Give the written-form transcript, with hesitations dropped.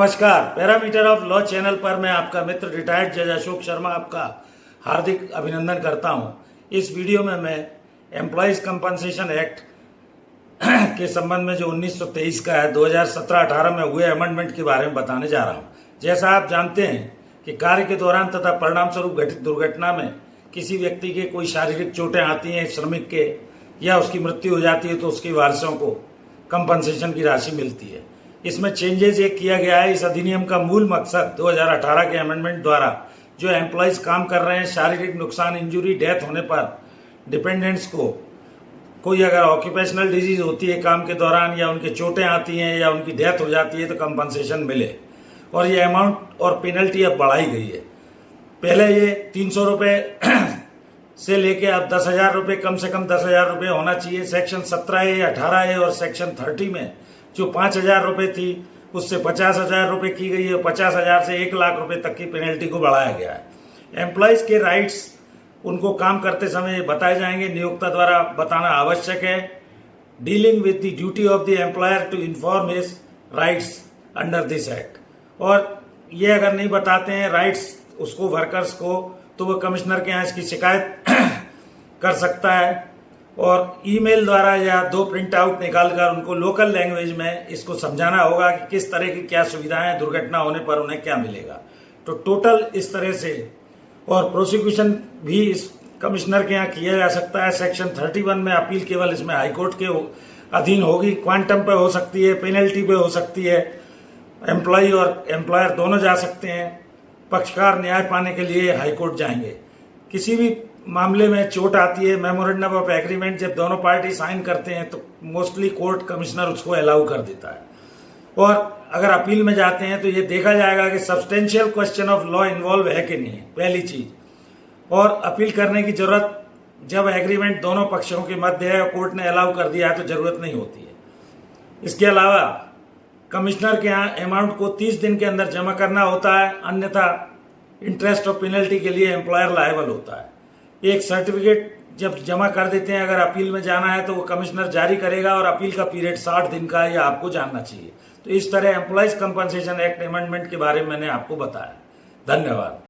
नमस्कार, parameter of law channel पर मैं आपका मित्र रिटायर्ड जज अशोक शर्मा आपका हार्दिक अभिनंदन करता हूं। इस वीडियो में मैं एम्प्लॉयज कंपनसेशन एक्ट के संबंध में जो 1923 का है 2017-18 में हुए अमेंडमेंट के बारे में बताने जा रहा हूं। जैसा आप जानते हैं कि कार्य के दौरान तथा परिणाम स्वरूप घटित दुर्घटना में किसी व्यक्ति के कोई शारीरिक चोटें आती हैं, श्रमिक के या उसकी मृत्यु हो जाती है तो उसके वारिसों को कंपनसेशन की राशि मिलती है। इसमें चेंजेस ये किया गया है। इस अधिनियम का मूल मकसद 2018 के अमेंडमेंट द्वारा जो एम्प्लॉयज काम कर रहे हैं, शारीरिक नुकसान, इंजुरी, डेथ होने पर डिपेंडेंट्स को कोई अगर ऑक्यूपेशनल डिजीज होती है काम के दौरान या उनके चोटें आती हैं या उनकी डेथ हो जाती है तो कंपनसेशन मिले। और ये अमाउंट और पेनल्टी अब बढ़ाई गई है। पहले ये 300 रुपये से लेके अब 10,000 रुपये, कम से कम 10,000 रुपये होना चाहिए। सेक्शन 17A, 18A और सेक्शन 30 में जो 5,000 रुपये थी उससे 50,000 रुपये की गई है। 50,000 से 1,00,000 रुपये तक की पेनल्टी को बढ़ाया गया है। एम्प्लॉयज के राइट्स उनको काम करते समय बताए जाएंगे, नियोक्ता द्वारा बताना आवश्यक है। Dealing with the duty of the employer to inform his rights under this act. और ये अगर नहीं बताते हैं राइट्स उसको, वर्कर्स को, तो वो कमिश्नर के यहाँ इसकी शिकायत कर सकता है। और ईमेल द्वारा या 2 प्रिंट आउट निकालकर उनको लोकल लैंग्वेज में इसको समझाना होगा कि किस तरह की क्या सुविधाएं, दुर्घटना होने पर उन्हें क्या मिलेगा। तो टोटल इस तरह से, और प्रोसिक्यूशन भी इस कमिश्नर के यहाँ किया जा सकता है। सेक्शन 31 में अपील केवल इसमें हाईकोर्ट के अधीन होगी। क्वांटम पे हो सकती है, पेनल्टी पे हो सकती है। एम्प्लॉय और एम्प्लॉयर दोनों जा सकते हैं। पक्षकार न्याय पाने के लिए हाईकोर्ट जाएंगे। किसी भी मामले में चोट आती है, मेमोरेंडम ऑफ एग्रीमेंट जब दोनों पार्टी साइन करते हैं तो मोस्टली कोर्ट कमिश्नर उसको अलाउ कर देता है। और अगर अपील में जाते हैं तो ये देखा जाएगा कि substantial question of law involve है कि नहीं है, पहली चीज। और अपील करने की जरूरत जब एग्रीमेंट दोनों पक्षों के मध्य है और कोर्ट ने अलाउ कर दिया है तो जरूरत नहीं होती है। इसके अलावा कमिश्नर के यहाँ अमाउंट को 30 दिन के अंदर जमा करना होता है, अन्यथा इंटरेस्ट और पेनल्टी के लिए एम्प्लॉयर लायबल होता है। एक सर्टिफिकेट जब जमा कर देते हैं, अगर अपील में जाना है तो वो कमिश्नर जारी करेगा और अपील का पीरियड 60 दिन का है, ये आपको जानना चाहिए। तो इस तरह एम्प्लॉयज कंपनसेशन एक्ट अमेंडमेंट के बारे में मैंने आपको बताया। धन्यवाद।